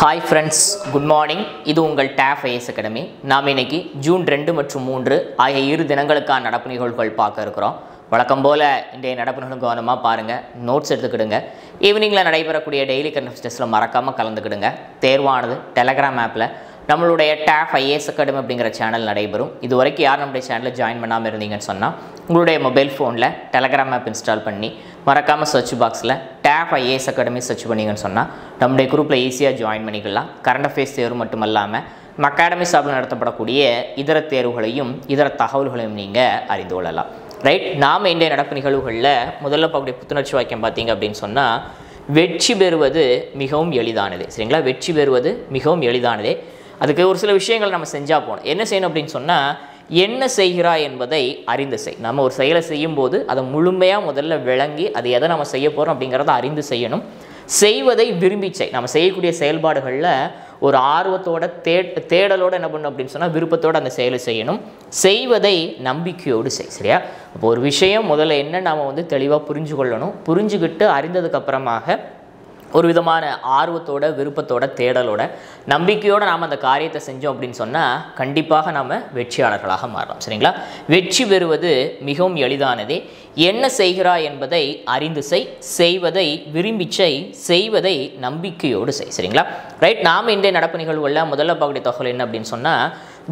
Hi friends, good morning. இது உங்கள் TAF IAS Academy. நாம் இன்னைக்கு ஜூன் 2 மற்றும் 3 ஆகிய இரு தினங்களுக்கான நடப்பு நிகழ்வுகள் பார்க்க இருக்கிறோம். வழக்கம் போல இன்றைய நடப்பு நிகழ்வுகளை கவனமாக பாருங்கள், நோட்ஸ் எடுத்துக்கிடுங்க. ஈவினிங்கில் நடைபெறக்கூடிய டெய்லி கரண்ட் டெஸ்ட்டில் மறக்காமல் கலந்துக்கிடுங்க. தேர்வானது டெலகிராம் ஆப்பில் நம்மளுடைய TAF IAS Academy அப்படிங்கிற சேனல் நடைபெறும். இது வரைக்கும் யார் நம்முடைய சேனலில் ஜாயின் பண்ணாமல் இருந்தீங்கன்னு சொன்னால் உங்களுடைய மொபைல் ஃபோனில் டெலகிராம் ஆப் இன்ஸ்டால் பண்ணி மறக்காமல் சர்ச் பாக்ஸில் TAF IAS Academy சர்ச் பண்ணிங்கன்னு சொன்னால் நம்முடைய குரூப்பில் ஈஸியாக ஜாயின் பண்ணிக்கலாம். கரண்ட் அஃபேர்ஸ் தேர்வு மட்டும் இல்லாமல் நம்ம அகாடமி சார்பில் நடத்தப்படக்கூடிய இதர தேர்வுகளையும் இதர தகவல்களையும் நீங்கள் அறிந்து கொள்ளலாம். ரைட், நாம் இன்றைய நடப்பு நிகழ்வுகளில் முதல்ல பார்க்கக்கூடிய புத்துணர்ச்சி வாக்கியம் பார்த்தீங்க அப்படின்னு சொன்னால், வெற்றி பெறுவது மிகவும் எளிதானது. சரிங்களா, வெற்றி பெறுவது மிகவும் எளிதானதே. அதுக்கு ஒரு சில விஷயங்கள் நம்ம செஞ்சால் போகணும். என்ன செய்யணும் அப்படின்னு சொன்னால், என்ன செய்கிறாய் என்பதை அறிந்து செய். நம்ம ஒரு செயலை செய்யும்போது அதை முழுமையாக முதல்ல விளங்கி அது எதை நம்ம செய்ய போகிறோம் அப்படிங்கிறத அறிந்து செய்யணும். செய்வதை விரும்பி செய். நம்ம செய்யக்கூடிய செயல்பாடுகளில் ஒரு ஆர்வத்தோட தேடலோடு என்ன பண்ணணும் அப்படின்னு சொன்னால் விருப்பத்தோடு அந்த செயலை செய்யணும். செய்வதை நம்பிக்கையோடு செய். சரியா, அப்போ ஒரு விஷயம் முதல்ல என்ன நாம் தெளிவாக புரிஞ்சு கொள்ளணும். புரிஞ்சுக்கிட்டு அறிந்ததுக்கப்புறமாக ஒரு விதமான ஆர்வத்தோட விருப்பத்தோட தேடலோட நம்பிக்கையோடு நாம் அந்த காரியத்தை செஞ்சோம் அப்படின்னு சொன்னால் கண்டிப்பாக நாம் வெற்றியாளர்களாக மாறலாம். சரிங்களா, வெற்றி பெறுவது மிகவும் எளிதானதே. என்ன செய்கிறாய் என்பதை அறிந்து செய். செய்வதை விரும்பி செய். செய்வதை நம்பிக்கையோடு செய். சரிங்களா, ரைட். நாம் இன்றைய நடப்பு நிகழ்வுகளில் முதல்ல பார்க்கக்கூடிய தகவல் என்ன அப்படின்னு சொன்னால்,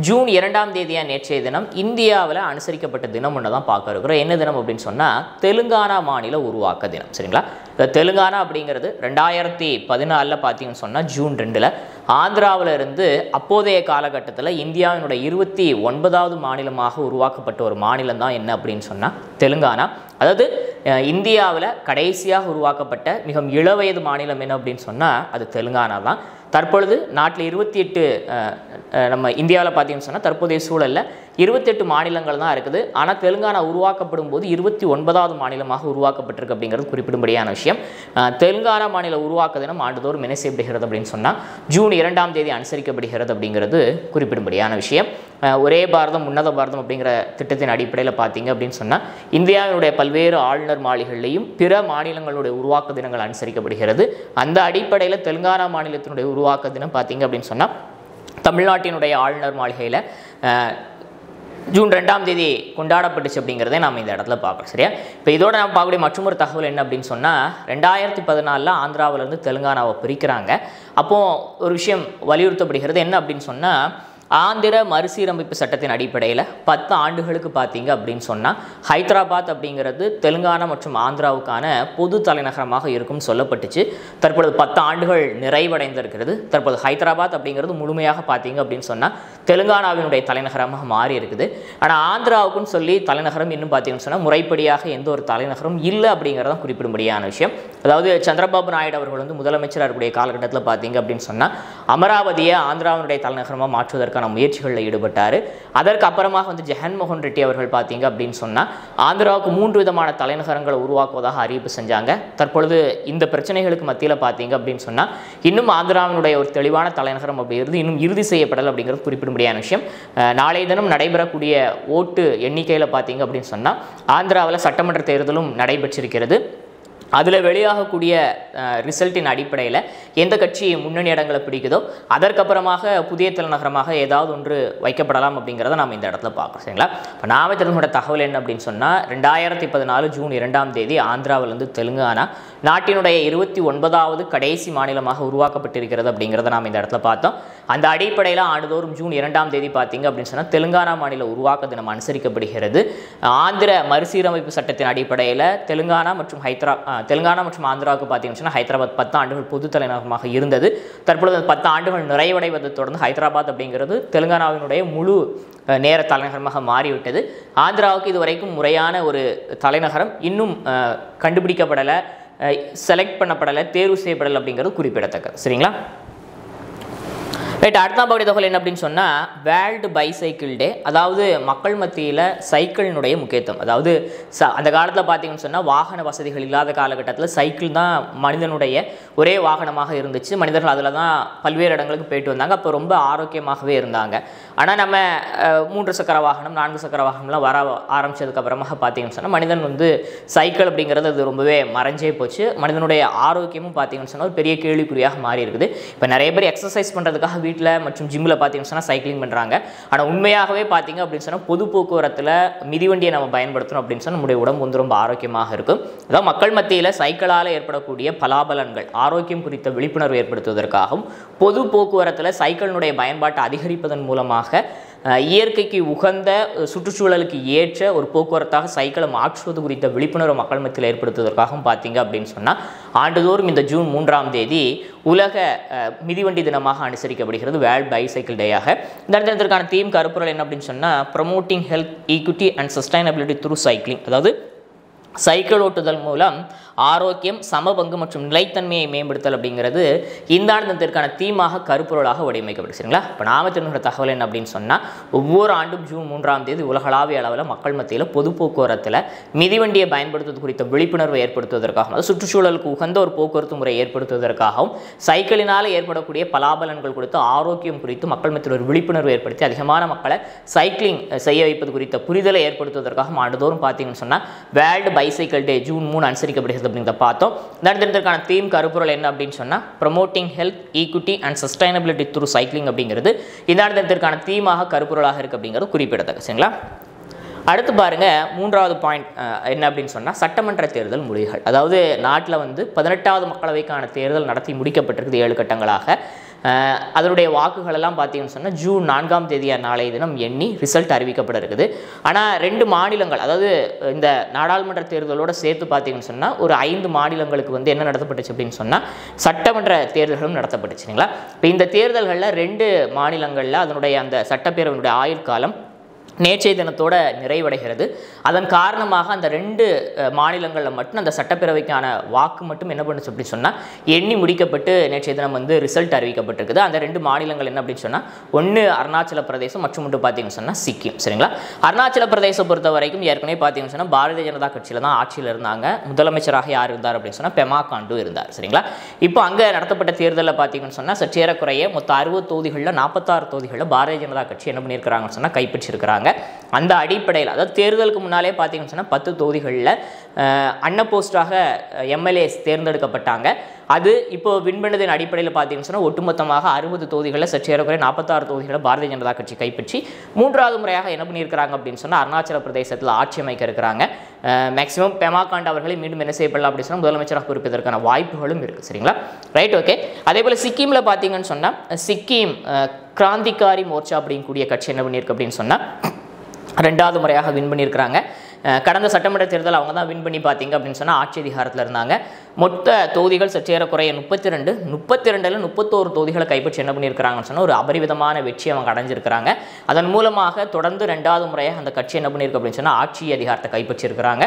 ஜூன் 2ஆம் தேதியாக நேற்றைய தினம் இந்தியாவில் அனுசரிக்கப்பட்ட தினம் ஒன்று தான் பார்க்க இருக்கிறோம். என்ன தினம் அப்படின்னு சொன்னால், தெலுங்கானா மாநில உருவாக்க தினம். சரிங்களா, இந்த தெலுங்கானா அப்படிங்கிறது 2014 பார்த்தீங்கன்னு சொன்னால் ஜூன் 2 ஆந்திராவில் இருந்து அப்போதைய காலகட்டத்தில் இந்தியாவினுடைய 29வது மாநிலமாக உருவாக்கப்பட்ட ஒரு மாநிலம் தான் என்ன அப்படின்னு சொன்னால் தெலுங்கானா. அதாவது இந்தியாவில் கடைசியாக உருவாக்கப்பட்ட மிகவும் இளவயது மாநிலம் என்ன அப்படின்னு சொன்னால் அது தெலுங்கானா தான். தற்பொழுது நாட்டில் 28 நம்ம இந்தியாவில் பார்த்தீங்கன்னு சொன்னால் தற்போதைய சூழலில் 28 மாநிலங்கள் தான் இருக்குது. ஆனால் தெலுங்கானா உருவாக்கப்படும் போது 29வது மாநிலமாக உருவாக்கப்பட்டிருக்கு அப்படிங்கிறது குறிப்பிடும்படியான விஷயம். தெலுங்கானா மாநில உருவாக்க தினம் ஆண்டுதோறும் என்ன செய்யப்படுகிறது அப்படின்னு சொன்னால் ஜூன் 2ஆம் தேதி அனுசரிக்கப்படுகிறது அப்படிங்கிறது குறிப்பிடும்படியான விஷயம். ஒரே பாரதம் உன்னத பாரதம் அப்படிங்கிற திட்டத்தின் அடிப்படையில் பார்த்தீங்க அப்படின்னு சொன்னால் இந்தியாவினுடைய பல்வேறு ஆளுநர் மாளிகைகளையும் பிற மாநிலங்களுடைய உருவாக்க தினங்கள் அனுசரிக்கப்படுகிறது. அந்த அடிப்படையில் தெலுங்கானா மாநிலத்தினுடைய உருவாக்க தினம் பார்த்தீங்க அப்படின்னு சொன்னால் தமிழ்நாட்டினுடைய ஆளுநர் மாளிகையில் ஜூன் 2ஆம் தேதி கொண்டாடப்பட்டுச்சு அப்படிங்கிறதே நாம் இந்த இடத்துல பார்க்குறோம். சரியா, இப்போ இதோட நம்ம பார்க்கக்கூடிய மற்றொரு தகவல் என்ன அப்படின்னு சொன்னால், 2014 ஆந்திராவிலேருந்து தெலுங்கானாவை பிரிக்கிறாங்க. அப்போது ஒரு விஷயம் வலியுறுத்தப்படுகிறது. என்ன அப்படின்னு சொன்னால், ஆந்திர மறுசீரமைப்பு சட்டத்தின் அடிப்படையில் 10 ஆண்டுகளுக்கு பார்த்தீங்க அப்படின்னு சொன்னால் ஹைதராபாத் அப்படிங்கிறது தெலுங்கானா மற்றும் ஆந்திராவுக்கான பொது தலைநகரமாக இருக்கும்னு சொல்லப்பட்டுச்சு. தற்பொழுது 10 ஆண்டுகள் நிறைவடைந்திருக்கிறது. தற்போது ஹைதராபாத் அப்படிங்கிறது முழுமையாக பார்த்தீங்க அப்படின்னு சொன்னால் தெலுங்கானாவினுடைய தலைநகரமாக மாறி இருக்குது. ஆனால் ஆந்திராவுக்குன்னு சொல்லி தலைநகரம் இன்னும் பார்த்தீங்கன்னு சொன்னால் முறைப்படியாக எந்த ஒரு தலைநகரம் இல்லை அப்படிங்கிறதான் குறிப்பிடும்படியான விஷயம். அதாவது சந்திரபாபு நாயுடு அவர்கள் முதலமைச்சராக இருக்கக்கூடிய காலகட்டத்தில் பார்த்தீங்க அப்படின்னு சொன்னால் அமராவதியை ஆந்திராவினுடைய தலைநகரமாக மாற்றுவதற்கான முயற்சிகளில் ஈடுபட்டார். அதற்கு அப்புறமாக ஜெகன்மோகன் ரெட்டி அவர்கள் பார்த்தீங்க அப்படின்னு சொன்னால் ஆந்திராவுக்கு 3 விதமான தலைநகரங்களை உருவாக்குவதாக அறிவிப்பு செஞ்சாங்க. தற்பொழுது இந்த பிரச்சனைகளுக்கு மத்தியில் பார்த்தீங்க அப்படின்னு சொன்னால் இன்னும் ஆந்திராவினுடைய ஒரு தெளிவான தலைநகரம் அப்படிங்கிறது இன்னும் இறுதி செய்யப்படலை அப்படிங்கிறது குறிப்பிடும்படியான விஷயம். நாளைய தினம் நடைபெறக்கூடிய ஓட்டு எண்ணிக்கையில் பார்த்தீங்க அப்படின்னு சொன்னால் ஆந்திராவில் சட்டமன்ற தேர்தலும் நடைபெற்றிருக்கிறது. அதில் வெளியாகக்கூடிய ரிசல்ட்டின் அடிப்படையில் எந்த கட்சி முன்னணி இடங்களை பிடிக்குதோ அதற்கப்புறமாக புதிய தலைநகரமாக ஏதாவது ஒன்று வைக்கப்படலாம் அப்படிங்கிறத நாம் இந்த இடத்துல பார்க்குறோம். சரிங்களா, இப்போ நாம தெரிஞ்சுக்கிட்ட தகவல் என்ன அப்படின்னு சொன்னால், 2014 ஜூன் 2ஆம் தேதி ஆந்திராவிலிருந்து தெலுங்கானா நாட்டினுடைய 29வது கடைசி மாநிலமாக உருவாக்கப்பட்டிருக்கிறது அப்படிங்கிறத நாம் இந்த இடத்துல பார்த்தோம். அந்த அடிப்படையில் ஆண்டுதோறும் ஜூன் 2ஆம் தேதி பார்த்தீங்க அப்படின்னு சொன்னால் தெலுங்கானா மாநில உருவாக்க தினம் அனுசரிக்கப்படுகிறது. ஆந்திர மறுசீரமைப்பு சட்டத்தின் அடிப்படையில் தெலுங்கானா மற்றும் ஆந்திராவுக்கு பார்த்தீங்கன்னு சொன்னால் ஹைதராபாத் 10 ஆண்டுகள் பொது தலைநகரமாக இருந்தது. தற்பொழுது 10 ஆண்டுகள் நிறைவடைவதை தொடர்ந்து ஹைதராபாத் அப்படிங்கிறது தெலுங்கானாவினுடைய முழு நேர தலைநகரமாக மாறிவிட்டது. ஆந்திராவுக்கு இதுவரைக்கும் முறையான ஒரு தலைநகரம் இன்னும் கண்டுபிடிக்கப்படலை, செலக்ட் பண்ணப்படலை, தேர்வு செய்யப்படலை அப்படிங்கிறது குறிப்பிடத்தக்கது. சரிங்களா, ரைட், அடுத்த பகுதி தகவல் என்ன அப்படின்னு சொன்னால் வேர்ல்டு பைசைக்கிள் டே. அதாவது மக்கள் மத்தியில் சைக்கிளினுடைய முக்கியத்துவம். அதாவது அந்த காலத்தில் பார்த்தீங்கன்னு சொன்னால் வாகன வசதிகள் இல்லாத காலகட்டத்தில் சைக்கிள் தான் மனிதனுடைய ஒரே வாகனமாக இருந்துச்சு. மனிதர்கள் அதில் தான் பல்வேறு இடங்களுக்கு போயிட்டு வந்தாங்க. அப்போ ரொம்ப ஆரோக்கியமாகவே இருந்தாங்க. ஆனால் நம்ம 3 சக்கர வாகனம் 4 சக்கர வாகனம்லாம் வர ஆரம்பித்ததுக்கப்புறமாக பார்த்தீங்கன்னு சொன்னால் மனிதன் வந்து சைக்கிள் அப்படிங்கிறது அது ரொம்பவே மறைஞ்சே போச்சு. மனிதனுடைய ஆரோக்கியமும் பார்த்தீங்கன்னு சொன்னால் ஒரு பெரிய கேள்விக்குறியாக மாறி இருக்குது. இப்போ நிறைய பேர் எக்ஸசைஸ் பண்ணுறதுக்காக வீட்டில் மற்றும் ஜிம்மில் பார்த்தீங்கன்னு சொன்னால் சைக்கிளிங் பண்ணுறாங்க. ஆனால் உண்மையாகவே பார்த்தீங்க அப்படின்னு சொன்னால் பொது போக்குவரத்தில் மிதிவண்டியை நம்ம பயன்படுத்தணும் அப்படின்னு சொன்னால் நம்முடைய உடம்பு வந்து ரொம்ப ஆரோக்கியமாக இருக்கும். அதாவது மக்கள் மத்தியில் சைக்கிளால் ஏற்படக்கூடிய பலாபலன்கள் ஆரோக்கியம் குறித்த விழிப்புணர்வு ஏற்படுத்துவதற்காகவும் பொது போக்குவரத்தில் சைக்கிளினுடைய பயன்பாட்டை அதிகரிப்பதன் மூலமாக இயற்கைக்கு உகந்த சுற்றுச்சூழலுக்கு ஏற்ற ஒரு போக்குவரத்தாக சைக்கிளை மாற்றுவது குறித்த விழிப்புணர்வு மக்கள் மத்தியில் ஏற்படுத்துவதற்காகவும் பார்த்தீங்க அப்படின்னு சொன்னால் ஆண்டுதோறும் இந்த ஜூன் 3ஆம் தேதி உலக மிதிவண்டி தினமாக அனுசரிக்கப்படுகிறது, வேர்ல்ட் பைசைக்கிள் டேயாக. இந்த தினத்திற்கான தீம் கருப்பொருள் என்ன அப்படின்னு சொன்னால் promoting health, equity and sustainability through cycling. அதாவது சைக்கிள் ஓட்டுதல் மூலம் ஆரோக்கியம், சமபங்கு மற்றும் நிலைத்தன்மையை மேம்படுத்தல் அப்படிங்கிறது இந்த ஆண்டத்திற்கான தீமாக கருப்பொருளாக வடிவமைக்கப்பட்டு சரிங்களா. இப்போ நாம தெரிஞ்சுக்கிற தகவல் என்ன அப்படின்னு சொன்னால் ஒவ்வொரு ஆண்டும் ஜூன் 3ஆம் தேதி உலகளாவிய அளவில் மக்கள் மத்தியில் பொது போக்குவரத்தில் மிதிவண்டியை பயன்படுத்துவது குறித்த விழிப்புணர்வு ஏற்படுத்துவதற்காகவும் அது சுற்றுச்சூழலுக்கு உகந்த ஒரு போக்குவரத்து முறை ஏற்படுத்துவதற்காகவும் சைக்கிளினால் ஏற்படக்கூடிய பலாபலன்கள் குறித்து ஆரோக்கியம் குறித்து மக்கள் மத்தியில் ஒரு விழிப்புணர்வு ஏற்படுத்தி அதிகமான மக்களை சைக்கிளிங் செய்ய வைப்பது குறித்த புரிதலை ஏற்படுத்துவதற்காகவும் ஆண்டுதோறும் பார்த்தீங்கன்னு சொன்னால் வேர்ல்டு பைசைக்கிள் டே ஜூன் 3 அனுசரிக்கப்படுகிறது அப்படிங்கிறத பார்த்தோம். இந்த தினத்திற்கான தீம் கருப்பொருள் என்ன அப்படின்னு சொன்னால் promoting health, equity and sustainability through cycling அப்படிங்கிறது இந்த தினத்திற்கான தீமாக கருப்பொருளாக இருக்குது அப்படிங்கிறது குறிப்பிடத்தக்க சரிங்களா. அடுத்து பாருங்க, 3வது பாயிண்ட் என்ன அப்படின்னு சொன்னால் சட்டமன்ற தேர்தல் முடிவுகள். அதாவது நாட்டில் வந்து 18வது மக்களவைக்கான தேர்தல் நடத்தி முடிக்கப்பட்டிருக்குது 7 கட்டங்களாக. அதனுடைய வாக்குகள் எல்லாம் பார்த்தீங்கன்னு சொன்னால் ஜூன் 4ஆம் தேதி நாளைய தினம் எண்ணி ரிசல்ட் அறிவிக்கப்பட இருக்குது. ஆனால் 2 மாநிலங்கள், அதாவது இந்த நாடாளுமன்ற தேர்தலோடு சேர்த்து பார்த்தீங்கன்னு சொன்னால் ஒரு 5 மாநிலங்களுக்கு வந்து என்ன நடத்தப்பட்டுச்சு அப்படின்னு சொன்னால் சட்டமன்ற தேர்தல்களும் நடத்தப்பட்டுச்சுங்களா. இப்போ இந்த தேர்தல்களில் 2 மாநிலங்களில் அதனுடைய அந்த சட்டப்பேரவையினுடைய ஆயுட்காலம் நேற்றைய தினத்தோட நிறைவடைகிறது. அதன் காரணமாக அந்த 2 மாநிலங்களில் மட்டும் அந்த சட்டப்பேரவைக்கான வாக்கு மட்டும் என்ன பண்ணுச்சு அப்படின்னு சொன்னால் எண்ணி முடிக்கப்பட்டு நேற்றைய தினம் வந்து ரிசல்ட் அறிவிக்கப்பட்டிருக்குது. அந்த 2 மாநிலங்கள் என்ன அப்படின்னு சொன்னால் ஒன்று அருணாச்சல பிரதேசம் மற்றும் ஒன்று பார்த்தீங்கன்னு சொன்னால் சிக்கிம் சரிங்களா. அருணாச்சல பிரதேசம் பொறுத்த வரைக்கும் ஏற்கனவே பார்த்தீங்கன்னு சொன்னால் பாரதிய ஜனதா கட்சியில் தான் ஆட்சியில் இருந்தாங்க. முதலமைச்சராக யார் இருந்தார் அப்படின்னு சொன்னால் பெமா காண்டு இருந்தார் சரிங்களா. இப்போ அங்கே நடத்தப்பட்ட தேர்தலில் பார்த்தீங்கன்னு சொன்னால் சற்றேறக்குறைய மொத்த 60 தொகுதிகளில் 46 தொகுதிகளில் பாரதிய ஜனதா கட்சி என்ன பண்ணியிருக்கிறாங்கன்னு சொன்னால் கைப்பற்றியிருக்கிறாங்க. அந்த அடிப்படையில் அதாவது தேர்தலுக்கு முன்னாலே பார்த்தீங்கன்னு சொன்னால் 10 தொகுதிகளில் அன்னபோஸ்டாக எம்எல்ஏஸ் தேர்ந்தெடுக்கப்பட்டாங்க. அது இப்போ வின் பண்ணதின் அடிப்படையில் பார்த்தீங்கன்னு சொன்னால் ஒட்டுமொத்தமாக 60 தொகுதிகளில் சற்றேறக்குறைய 46 தொகுதிகளை பாரதிய ஜனதா கட்சி கைப்பற்றி 3வது முறையாக என்ன பண்ணியிருக்கிறாங்க அப்படின்னு சொன்னால் அருணாச்சல பிரதேசத்தில் ஆட்சி அமைக்க இருக்கிறாங்க. மேக்ஸிமம் பெமா காண்டு அவர்களை மீண்டும் என்ன செய்யப்படலாம் அப்படின்னு சொன்னால் முதலமைச்சராக பொறுப்பதற்கான வாய்ப்புகளும் இருக்குது சரிங்களா. Right, okay. அதே போல் சிக்கிமில் பார்த்தீங்கன்னு சொன்னால் சிக்கிம் கிராந்திகாரி மோர்ச்சா அப்படிங்கக்கூடிய கட்சி என்ன பண்ணியிருக்கு அப்படின்னு சொன்னால் 2வது முறையாக வின் பண்ணியிருக்கிறாங்க. கடந்த சட்டமன்ற தேர்தல் அவங்க தான் வின் பண்ணி பார்த்தீங்க அப்படின்னு சொன்னால் ஆட்சி அதிகாரத்தில் இருந்தாங்க. மொத்த தொகுதிகள் சற்றேறக்குறைய 32 31 தொகுதிகளை கைப்பற்றி என்ன பண்ணியிருக்கிறாங்கன்னு சொன்னால் ஒரு அபரிவிதமான வெற்றி அவங்க அடைஞ்சிருக்கிறாங்க. அதன் மூலமாக தொடர்ந்து 2வது முறையாக அந்த கட்சி என்ன பண்ணியிருக்கு அப்படின்னு சொன்னால் ஆட்சி அதிகாரத்தை கைப்பற்றியிருக்கிறாங்க.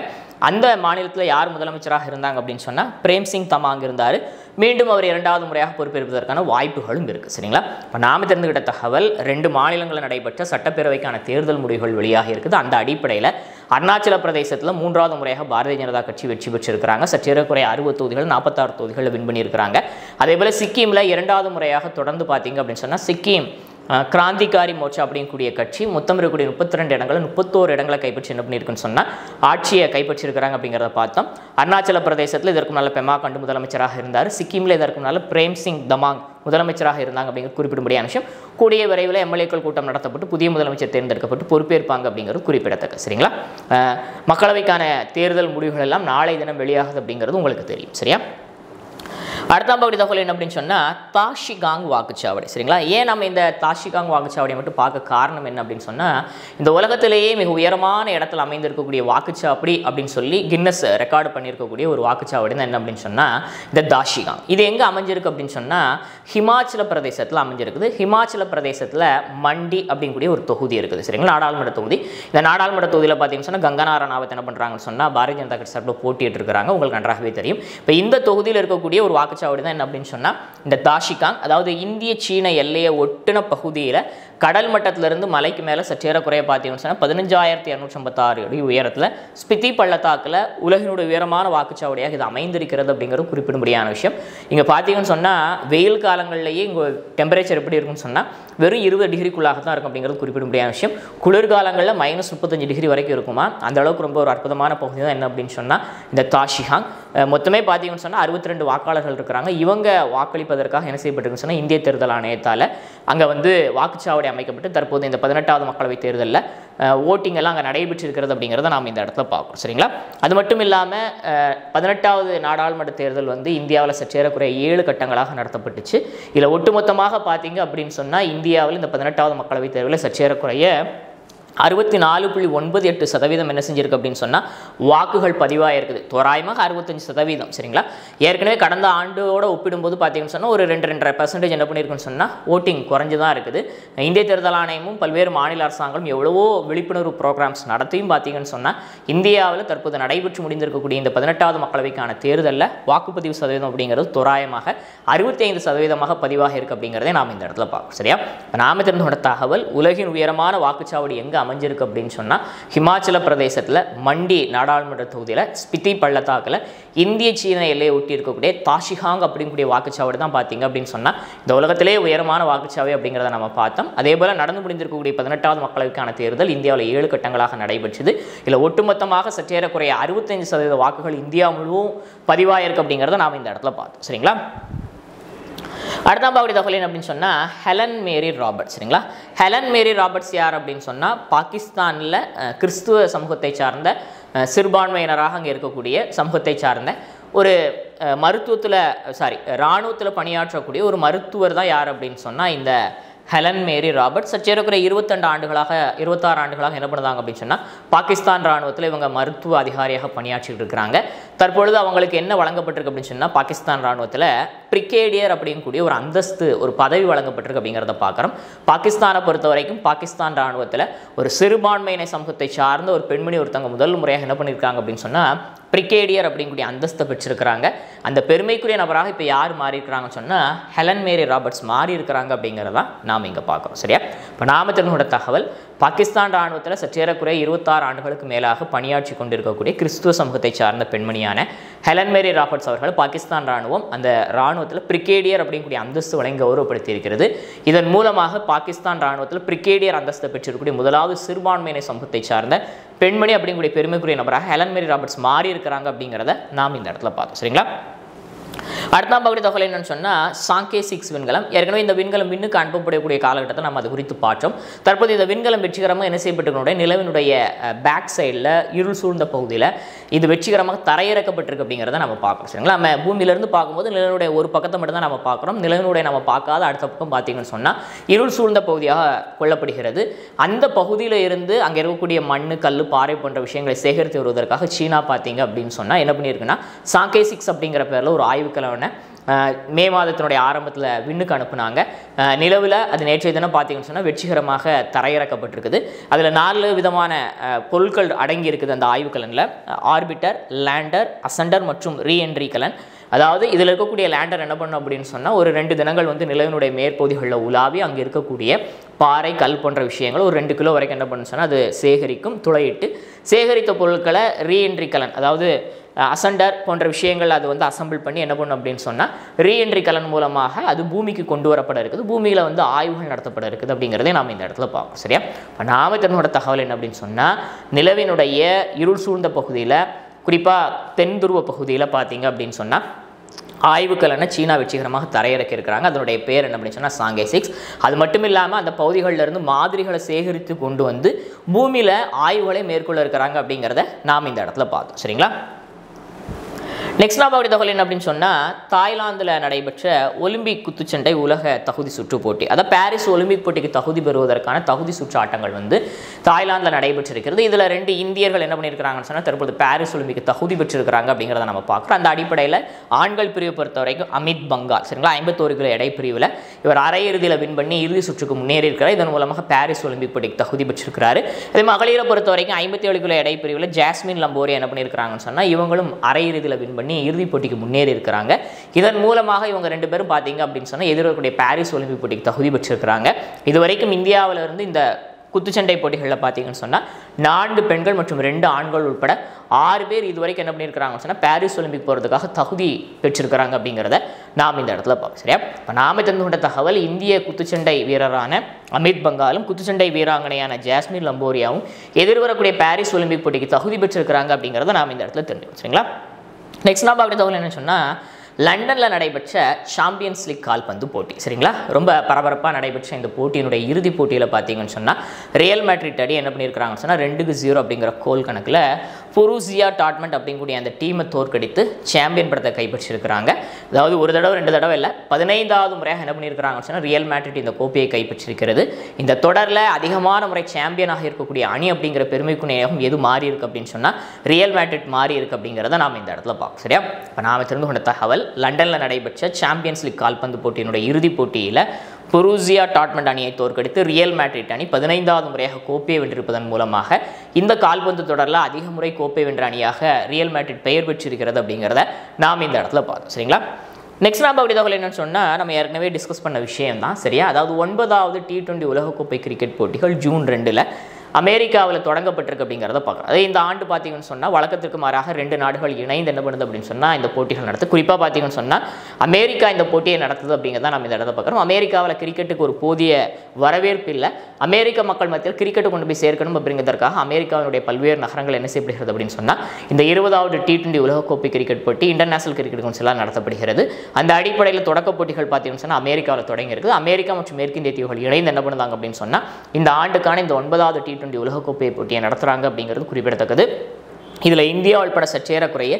அந்த மாநிலத்தில் யார் முதலமைச்சராக இருந்தாங்க அப்படின்னு சொன்னால் பிரேம்சிங் தமாங் இருந்தார். மீண்டும் அவர் 2வது முறையாக பொறுப்பேற்பதற்கான வாய்ப்புகளும் இருக்குது சரிங்களா. இப்போ நாம் தெரிந்துகிட்ட தகவல் 2 மாநிலங்களில் நடைபெற்ற சட்டப்பேரவைக்கான தேர்தல் முடிவுகள் வெளியாக இருக்குது. அந்த அடிப்படையில் அருணாச்சல பிரதேசத்தில் 3வது முறையாக பாரதிய ஜனதா கட்சி வெற்றி பெற்றிருக்கிறாங்க. சற்றேறக்குறைய 60 தொகுதிகள் 46 தொகுதிகளில் வின் பண்ணியிருக்கிறாங்க. அதேபோல் சிக்கிமில் 2வது முறையாக தொடர்ந்து பார்த்தீங்க அப்படின்னு சொன்னால் சிக்கிம் கிராந்திகாரி மோர்ச்சா அப்படிங்கக்கூடிய கட்சி மொத்தம் இருக்கக்கூடிய 32 இடங்களை 31 இடங்களை கைப்பற்றி என்ன பண்ணியிருக்குன்னு சொன்னால் ஆட்சியை கைப்பற்றியிருக்கிறாங்க அப்படிங்கிறத பார்த்தோம். அருணாச்சல பிரதேசத்தில் இதற்கு முன்னால் பெமா காண்டு முதலமைச்சராக இருந்தார். சிக்கிமில் இதற்கு முன்னால் பிரேம்சிங் தமாங் முதலமைச்சராக இருந்தாங்க அப்படிங்கிறது குறிப்பிடும்படியான விஷயம். கூடிய விரைவில் எம்எல்ஏக்கள் கூட்டம் நடத்தப்பட்டு புதிய முதலமைச்சர் தேர்ந்தெடுக்கப்பட்டு பொறுப்பேற்பாங்க அப்படிங்கிறது குறிப்பிடத்தக்க சரிங்களா. மக்களவைக்கான தேர்தல் முடிவுகள் எல்லாம் நாளை தினம் வெளியாகுது அப்படிங்கிறது உங்களுக்கு தெரியும் சரியா. அடுத்த பகுதி தகவல் என்ன அப்படின்னு சொன்னால் தாஷிகாங் வாக்குச்சாவடி சரிங்களா. ஏன் நம்ம இந்த தாஷிகாங் வாக்குச்சாவடியை மட்டும் பார்க்க காரணம் என்ன அப்படின்னு சொன்னால் இந்த உலகத்திலேயே மிக உயரமான இடத்துல அமைந்திருக்கக்கூடிய வாக்குச்சாவடி அப்படின்னு சொல்லி கின்னஸ் ரெக்கார்டு பண்ணியிருக்கக்கூடிய ஒரு வாக்குச்சாவடி தான் என்ன அப்படின்னு சொன்னால் இந்த தாஷிகாங். இது எங்கே அமைஞ்சிருக்கு அப்படின்னு சொன்னால் ஹிமாச்சல பிரதேசத்தில் அமைஞ்சிருக்குது. ஹிமாச்சல பிரதேசத்தில் மண்டி அப்படிங்கக்கூடிய ஒரு தொகுதி இருக்குது சரிங்களா, நாடாளுமன்ற தொகுதி. இந்த நாடாளுமன்ற தொகுதியில் பார்த்தீங்கன்னு சொன்னால் கங்கனா ரனாவத் என்ன பண்ணுறாங்கன்னு சொன்னால் பாரதிய ஜனதா கட்சி சார்பில் போட்டிட்டு இருக்கிறாங்க. உங்களுக்கு நன்றாகவே தெரியும். இப்போ இந்த தொகுதியில் இருக்கக்கூடிய ஒரு வாக்கு வாக்குச்சாவடி தான் என்ன அப்படின்னு சொன்னால் இந்த தாஷிகாங். அதாவது இந்திய சீன எல்லையை ஒட்டின பகுதியில் கடல் மட்டத்திலிருந்து மலைக்கு மேலே சற்றேறக்குறைய பார்த்தீங்கன்னு சொன்னால் 15,256 அடி உயரத்தில் ஸ்பிதி பள்ளத்தாக்கில் உலகினுடைய உயரமான வாக்குச்சாவடியாக இது அமைந்திருக்கிறது அப்படிங்கிறது குறிப்பிடும்படியான விஷயம். இங்கே பார்த்தீங்கன்னு சொன்னால் வெயில் காலங்களிலேயே இங்கே டெம்பரேச்சர் எப்படி இருக்குன்னு சொன்னால் வெறும் 20 டிகிரிக்குள்ளாக தான் இருக்கும் அப்படிங்கிறது குறிப்பிடும்படியான விஷயம். குளிர்காலங்களில் -35 டிகிரி வரைக்கும் இருக்குமா. அந்த அளவுக்கு ரொம்ப ஒரு அற்புதமான பகுதி தான் என்ன அப்படின்னு சொன்னால் இந்த தாஷிகாங். மொத்தமே பார்த்தீங்கன்னு சொன்னால் 62 வாக்காளர்கள் இருக்கிறாங்க. இவங்க வாக்களிப்பதற்காக என்ன செய்யப்பட்டிருக்குன்னு சொன்னால் இந்திய தேர்தல் ஆணையத்தால் அங்கே வந்து வாக்குச்சாவடி அமைக்கப்பட்டு தற்போது இந்த 18வது மக்களவைத் தேர்தலில் ஓட்டிங் எல்லாம் அங்கே நடைபெற்றிருக்கிறது அப்படிங்கிறத நாம் இந்த இடத்துல பார்க்குறோம். சரிங்களா? அது மட்டும் இல்லாமல் 18வது நாடாளுமன்ற தேர்தல் வந்து இந்தியாவில் சற்றேறக்குறைய 7 கட்டங்களாக நடத்தப்பட்டுச்சு. இதில் ஒட்டுமொத்தமாக பார்த்தீங்க அப்படின்னு சொன்னால் இந்தியாவில் இந்த 18வது மக்களவைத் தேர்தலில் சற்றேறக்குறைய 64.98% என்ன செஞ்சிருக்கு அப்படின்னு சொன்னால் வாக்குகள் பதிவாக இருக்குது. தோராயமாக 65%. சரிங்களா? ஏற்கனவே கடந்த ஆண்டோட ஒப்பிடும்போது பார்த்தீங்கன்னு சொன்னால் ஒரு 2-2.5% என்ன பண்ணியிருக்குன்னு சொன்னால் ஓட்டிங் குறைஞ்சு தான் இருக்குது. இந்திய தேர்தல் ஆணையமும் பல்வேறு மாநில அரசாங்கங்களும் எவ்வளவோ விழிப்புணர்வு ப்ரோக்ராம்ஸ் நடத்தியும் பார்த்தீங்கன்னு சொன்னால் இந்தியாவில் தற்போது நடைபெற்று முடிந்திருக்கக்கூடிய இந்த 18வது மக்களவைக்கான தேர்தலில் வாக்குப்பதிவு சதவீதம் அப்படிங்கிறது தோராயமாக 65% பதிவாக இருக்குது அப்படிங்கிறதே நாம் இந்த இடத்துல பார்க்கணும். சரியா? இப்போ நாம தெரிந்து கொண்ட தகவல் உலகின் உயரமான வாக்குச்சாவடி எங்கே அமைஞ்சிருக்கு அப்படின்னு சொன்னால் ஹிமாச்சல பிரதேசத்தில் மண்டி நாடாளுமன்ற தொகுதியில் ஸ்பிதி பள்ளத்தாக்கில் இந்திய சீன எல்லையை ஒட்டி இருக்கக்கூடிய தாஷிகாங் அப்படிங்கக்கூடிய வாக்குச்சாவடி தான் பார்த்தீங்க அப்படின்னு சொன்னால் இந்த உலகத்திலே உயரமான வாக்குச்சாவடி அப்படிங்கிறத நம்ம பார்த்தோம். அதே போல் நடந்து முடிந்திருக்கக்கூடிய 18வது மக்களவைக்கான தேர்தல் இந்தியாவில் 7 கட்டங்களாக நடைபெற்றது. இதில் ஒட்டுமொத்தமாக சற்றேறக்குறைய 65% வாக்குகள் இந்தியா முழுவதும் பதிவாயிருக்கு அப்படிங்கிறத நாம் இந்த இடத்துல பார்த்தோம். சரிங்களா? அடுத்த பாவடி தகவல் என்ன அப்படின்னு சொன்னால் ஹெலன் மேரி ராபர்ட்ஸ். சரிங்களா? ஹெலன் மேரி ராபர்ட்ஸ் யார் அப்படின்னு சொன்னால் பாகிஸ்தானில் கிறிஸ்துவ சமூகத்தை சார்ந்த சிறுபான்மையினராக அங்கே இருக்கக்கூடிய சமூகத்தை சார்ந்த ஒரு இராணுவத்தில் பணியாற்றக்கூடிய ஒரு மருத்துவர் தான் யார் அப்படின்னு சொன்னால் இந்த ஹெலன் மேரி ராபர்ட்ஸ். சற்றேறக்குறைய 26 ஆண்டுகளாக என்ன பண்ணுறாங்க அப்படின்னு சொன்னால் பாகிஸ்தான் இராணுவத்தில் இவங்க மருத்துவ அதிகாரியாக பணியாற்றிட்டு இருக்கிறாங்க. தற்பொழுது அவங்களுக்கு என்ன வழங்கப்பட்டிருக்கு அப்படின்னு சொன்னால் பாகிஸ்தான் இராணுவத்தில் பிரிகேடியர் அப்படிங்கக்கூடிய ஒரு அந்தஸ்து ஒரு பதவி வழங்கப்பட்டிருக்கு அப்படிங்கிறத பார்க்குறோம். பாகிஸ்தானை பொறுத்த வரைக்கும் பாகிஸ்தான் இராணுவத்தில் ஒரு சிறுபான்மையின சமூகத்தை சார்ந்த ஒரு பெண்மணி ஒருத்தவங்க முதல் முறையாக என்ன பண்ணியிருக்காங்க அப்படின்னு சொன்னால் பிரிகேடியர் அப்படிங்கக்கூடிய அந்தஸ்தை பெற்றிருக்கிறாங்க. அந்த பெருமைக்குரிய நபராக இப்போ யார் மாறி இருக்கிறாங்கன்னு சொன்னால் ஹெலன் மேரி ராபர்ட்ஸ் மாறி இருக்கிறாங்க அப்படிங்கிறதான் நாம் இங்கே பார்க்குறோம். சரியா? இப்போ நாம தெரிந்த தகவல் பாகிஸ்தான் இராணுவத்தில் சற்றேறக்குறைய 26 ஆண்டுகளுக்கு மேலாக பணியாற்றி கொண்டிருக்கக்கூடிய கிறிஸ்துவ சமூகத்தை சார்ந்த பெண்மணியான ஹெலன் மேரி ராபர்ட்ஸ் அவர்கள் பாகிஸ்தான் இராணுவம் அந்த இராணுவத்தில் பிரிகேடியர் அப்படிங்கக்கூடிய அந்தஸ்து வழங்கி கௌரவப்படுத்தி இருக்கிறது. இதன் மூலமாக பாகிஸ்தான் இராணுவத்தில் பிரிகேடியர் அந்தஸ்தை பெற்றிருக்கக்கூடிய முதலாவது சிறுபான்மையின சமூகத்தை சார்ந்த பெண்மணி அப்படிங்கக்கூடிய பெருமைக்குரிய நபராக ஹெலன் மேரி ராபர்ட்ஸ் மாறி இருக்கிறாங்க அப்படிங்கிறத நாம் இந்த இடத்துல பார்த்தோம். சரிங்களா? அடுத்த பகுதி தகவல் என்னன்னு சொன்னால் சாங்கே 6 விண்கலம். ஏற்கனவே இந்த விண்கலம் விண்ணுக்கு அனுப்பப்படக்கூடிய காலகட்டத்தை நம்ம அது குறித்து பார்த்தோம். தற்போது இந்த விண்கலம் வெற்றிகரமாக என்ன செய்யப்பட்டிருக்கக்கூடிய நிலவினுடைய பேக் சைடில் இருள் சூழ்ந்த பகுதியில் இது வெற்றிகரமாக தரையிறக்கப்பட்டிருக்கு அப்படிங்கிறத நம்ம பார்க்குறோம். சரிங்களா? நம்ம பூமியிலிருந்து பார்க்கும்போது நிலவினுடைய ஒரு பக்கத்தை மட்டும் தான் நம்ம பார்க்குறோம். நிலவினுடைய நம்ம பார்க்காத அடுத்த பக்கம் பார்த்தீங்கன்னு சொன்னால் இருள் சூழ்ந்த பகுதியாக கொள்ளப்படுகிறது. அந்த பகுதியில் இருந்து அங்கே இருக்கக்கூடிய மண், கல், பாறை போன்ற விஷயங்களை சேகரித்து வருவதற்காக சீனா பார்த்தீங்க அப்படின்னு சொன்னால் என்ன பண்ணியிருக்குன்னா சாங்கே 6 அப்படிங்கிற பேரில் ஒரு ஆய்வுக்கலவனை மே மாதத்தினுடைய ஆரம்பத்தில் விண்ணுக்கு அனுப்புனாங்க. நிலவில் அது நேற்றைய தினம் பார்த்தீங்கன்னு சொன்னால் வெற்றிகரமாக தரையிறக்கப்பட்டிருக்குது. அதில் 4 விதமான பொருட்கள் அடங்கி இருக்குது அந்த ஆய்வுக்கலனில். ஆர்பிட்டர், லேண்டர், அசண்டர் மற்றும் ரீஎன்ட்ரி கலன். அதாவது இதில் இருக்கக்கூடிய லேண்டர் என்ன பண்ணும் அப்படின்னு சொன்னால் ஒரு 2 தினங்கள் வந்து நிலவினுடைய மேற்பகுதிகளில் உலாவி அங்கே இருக்கக்கூடிய பாறை, கல் போன்ற விஷயங்கள் ஒரு 2 கிலோ வரைக்கும் என்ன பண்ணு சொன்னால் அது சேகரிக்கும். துளையிட்டு சேகரித்த பொருட்களை ரீஎன்ட்ரி கலன் அதாவது அசண்டர் போன்ற விஷயங்கள் அது வந்து அசம்பிள் பண்ணி என்ன பண்ணும் அப்படின்னு சொன்னால் ரீஎன்ட்ரி கலன் மூலமாக அது பூமிக்கு கொண்டு வரப்பட இருக்குது. பூமியில் வந்து ஆய்வுகள் நடத்தப்பட இருக்குது அப்படிங்கிறதே நாம் இந்த இடத்துல பார்க்கணும். சரியா? இப்போ நாம தன்னோட தகவல் என்ன அப்படின்னு சொன்னால் நிலவினுடைய இருள் சூழ்ந்த பகுதியில் குறிப்பாக தென் துருவ பகுதியில் பார்த்தீங்க அப்படின்னு சொன்னால் ஆய்வுக்கலனை சீனா வெற்றிகரமாக தரையிறக்கி இருக்கிறாங்க. அதனுடைய பேர் என்ன அப்படின்னு சொன்னால் சாங்கே 6. அது மட்டும் இல்லாமல் அந்த பகுதிகளிலிருந்து மாதிரிகளை சேகரித்து கொண்டு வந்து பூமியில் ஆய்வுகளை மேற்கொள்ள இருக்கிறாங்க அப்படிங்கிறத நாம் இந்த இடத்துல பார்த்தோம். சரிங்களா? நெக்ஸ்ட் நாம் அப்படி தகவல் என்ன அப்படின்னு சொன்னால் தாய்லாந்தில் நடைபெற்ற ஒலிம்பிக் குத்துச்சண்டை உலக தகுதி சுற்று போட்டி, அதாவது பாரிஸ் ஒலிம்பிக் போட்டிக்கு தகுதி பெறுவதற்கான தகுதி சுற்று ஆட்டங்கள் வந்து தாய்லாந்தில் நடைபெற்றிருக்கிறது. இதில் 2 இந்தியர்கள் என்ன பண்ணியிருக்கிறாங்கன்னு சொன்னால் தற்போது பாரிஸ் ஒலிம்பிக்கு தகுதி பெற்றிருக்கிறாங்க அப்படிங்கிறத நம்ம பார்க்குறோம். அந்த அடிப்படையில் ஆண்கள் பிரிவை பொறுத்த வரைக்கும் அமித் பங்கால், சரிங்களா, 51 கிலோ எடை பிரிவில் இவர் அரையிறுதியில் வின் பண்ணி இறுதி சுற்றுக்கு முன்னேறி இருக்கிறார். இதன் மூலமாக பாரிஸ் ஒலிம்பிக் போட்டிக்கு தகுதி பெற்றிருக்கிறாரு. அதே மகளிரை பொறுத்த வரைக்கும் 57 கிலோ எடை பிரிவில் ஜாஸ்மின் லம்போரி என்ன பண்ணியிருக்கிறாங்கன்னு சொன்னால் இவங்களும் அரையிறுதியில் வின் பண்ணி இறுதிப் போட்டிக்கு முன்னேறி இருக்கிறாங்க. இதன் மூலமாக இவங்க 2 பேரும் பார்த்தீங்க அப்படின்னு சொன்னால் எதிர்வரக்கூடிய பாரிஸ் ஒலிம்பிக் போட்டிக்கு தகுதி பெற்றிருக்கிறாங்க. இதுவரைக்கும் இந்தியாவிலிருந்து இந்த குத்துச்சண்டை போட்டிகளில் பார்த்தீங்கன்னு சொன்னால் 4 பெண்கள் மற்றும் 2 ஆண்கள் உட்பட 6 பேர் இதுவரைக்கும் என்ன பண்ணியிருக்கிறாங்கன்னு சொன்னால் பாரிஸ் ஒலிம்பிக் போகிறதுக்காக தகுதி பெற்றிருக்கிறாங்க அப்படிங்கிறத நாம் இந்த இடத்துல பார்ப்போம். சரியா? இப்போ நாம தெரிந்து கொண்ட தகவல், இந்திய குத்துச்சண்டை வீரரான அமித் பங்காலும் குத்துச்சண்டை வீராங்கனையான ஜாஸ்மின் லம்போரியாவும் எதிர்வரக்கூடிய பாரிஸ் ஒலிம்பிக் போட்டிக்கு தகுதி பெற்றிருக்கிறாங்க அப்படிங்கிறத நாம் இந்த இடத்துல தெரிஞ்சுக்கணும். சரிங்களா? நெக்ஸ்ட் நாம் பார்க்குற தகவல் என்னன்னு சொன்னால், லண்டனில் நடைபெற்ற சாம்பியன்ஸ் லீக் கால்பந்து போட்டி. சரிங்களா? ரொம்ப பரபரப்பாக நடைபெற்ற இந்த போட்டியினுடைய இறுதிப் போட்டியில் பார்த்தீங்கன்னு சொன்னால் ரியல் மேட்ரிட் அடி என்ன பண்ணியிருக்கிறாங்கன்னு சொன்னால் 2-0 அப்படிங்கிற கோல் கணக்கில் புரூசியா டாட்மண்ட் அப்படிங்கக்கூடிய அந்த டீமை தோற்கடித்து சாம்பியன் படத்தை கைப்பற்றியிருக்கிறாங்க. அதாவது ஒரு தடவை 2 தடவை இல்லை, 15வது முறையாக என்ன பண்ணியிருக்கிறாங்கன்னு சொன்னால் ரியல் மேட்ரிட் இந்த கோப்பையை கைப்பற்றிருக்கிறது. இந்த தொடரில் அதிகமான முறை சாம்பியனாக இருக்கக்கூடிய அணி அப்படிங்கிற பெருமைக்குணையாகவும் எது மாறி இருக்கு அப்படின்னு சொன்னால் ரியல் மேட்ரிட் மாறி இருக்கு அப்படிங்கிறத நாம் இந்த இடத்துல பார்ப்போம். சரியா? இப்போ நாம் தெரிந்து கொண்ட தகவல், லண்டனில் நடைபெற்ற சாம்பியன்ஸ் லீக் கால்பந்து போட்டியினுடைய இறுதிப் போட்டியில் புரூசியா டாட்மண்ட் அணியை தோற்கடித்து ரியல் மேட்ரிட் அணி 15வது முறையாக கோப்பையை வென்றிருப்பதன் மூலமாக இந்த கால்பந்து தொடரில் அதிக முறை கோப்பை வென்ற அணியாக ரியல் மேட்ரிட் பெயர் பெற்றிருக்கிறது அப்படிங்கிறத நாம் இந்த இடத்துல பார்த்தோம். சரிங்களா? நெக்ஸ்ட் நாம் அப்படி தகவல் என்னன்னு சொன்னால், நம்ம ஏற்கனவே டிஸ்கஸ் பண்ண விஷயம் தான். சரியா? அதாவது 9வது T20 உலகக்கோப்பை கிரிக்கெட் போட்டிகள் ஜூன் 2 அமெரிக்காவில் தொடங்கப்பட்டிருக்கு அப்படிங்கிறத பார்க்குறோம். அதே இந்த ஆண்டு பார்த்தீங்கன்னு சொன்னால் வழக்கத்திற்கு மாறாக 2 நாடுகள் இணைந்து என்ன பண்ணுது அப்படின்னு சொன்னால் இந்த போட்டிகள் நடத்து. குறிப்பாக பார்த்தீங்கன்னு சொன்னால் அமெரிக்கா இந்த போட்டியை நடத்துது அப்படிங்கிறத நம்ம இந்த இடத்த பார்க்குறோம். அமெரிக்காவில் கிரிக்கெட்டுக்கு ஒரு போதிய வரவேற்பு இல்லை. அமெரிக்க மக்கள் மத்தியில் கிரிக்கெட்டை கொண்டு போய் சேர்க்கணும் அப்படிங்கிறதுக்காக அமெரிக்காவினுடைய பல்வேறு நகரங்கள் என்ன செய்யப்படுகிறது அப்படின்னு சொன்னால் இந்த 20வது T20 உலகக்கோப்பை கிரிக்கெட் போட்டி இன்டர்நேஷனல் கிரிக்கெட் கவுன்சிலால் நடத்தப்படுகிறது. அந்த அடிப்படையில் தொடக்க போட்டிகள் பார்த்தீங்கன்னு சொன்னால் அமெரிக்காவில் தொடங்கி இருக்குது. அமெரிக்கா மற்றும் மேற்கிந்திய தீவுகள் இணைந்து என்ன பண்ணுறாங்க அப்படின்னு சொன்னால் இந்த ஆண்டுக்கான இந்த 9வது T20 உலகக்கோப்பை போட்டியை நடத்துறாங்க அப்படிங்கிறது குறிப்பிடத்தக்கது. இதில் இந்தியா உட்பட சற்றேறக்குறைய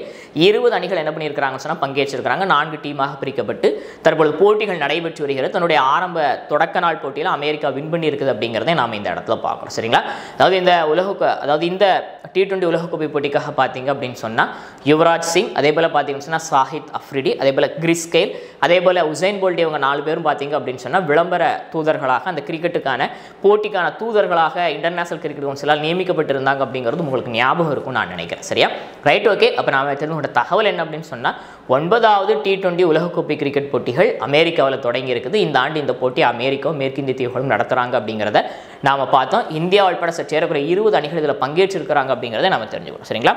20 அணிகள் என்ன பண்ணியிருக்கிறாங்கன்னு சொன்னால் பங்கேற்றிருக்கிறாங்க. 4 டீமாக பிரிக்கப்பட்டு தற்பொழுது போட்டிகள் நடைபெற்று வருகிறது. தன்னுடைய ஆரம்ப தொடக்க நாள் போட்டியில் அமெரிக்கா வின் பண்ணி இருக்குது அப்படிங்கிறத நாம் இந்த இடத்துல பார்க்குறோம். சரிங்களா? அதாவது இந்த T20 உலகக்கோப்பை போட்டிக்காக பார்த்தீங்க அப்படின்னு சொன்னால் யுவராஜ் சிங், அதே போல் பார்த்தீங்கன்னு சொன்னால் சாஹித் அஃப்ரிடி, அதே போல் கிறிஸ் கெயில், அதே போல் உசைன் போல்ட், இவங்க 4 பேரும் பார்த்தீங்க அப்படின்னு சொன்னால் விளம்பர தூதர்களாக அந்த கிரிக்கெட்டுக்கான போட்டிக்கான தூதர்களாக இன்டர்நேஷனல் கிரிக்கெட் கவுன்சிலால் நியமிக்கப்பட்டிருந்தாங்க அப்படிங்கிறது உங்களுக்கு ஞாபகம் இருக்கும் நான் நினைக்கிறேன். சரியா? Right, okay. அப்போ நாம தெரிஞ்சுக்கிட்ட தகவல் என்ன அப்படின்னு சொன்னால் 9வது T20 உலகக்கோப்பை கிரிக்கெட் போட்டிகள் அமெரிக்காவில் தொடங்கி இருக்குது. இந்த ஆண்டு இந்த போட்டி அமெரிக்காவும் மேற்கிந்திய தீவுகளும் நடத்துகிறாங்க அப்படிங்கிறத நாம் பார்த்தோம். இந்தியா உட்பட சற்றேறக்குறைய 20 அணிகள் இதில் பங்கேற்றிருக்கிறாங்க அப்படிங்கிறத நம்ம தெரிஞ்சுக்கணும். சரிங்களா?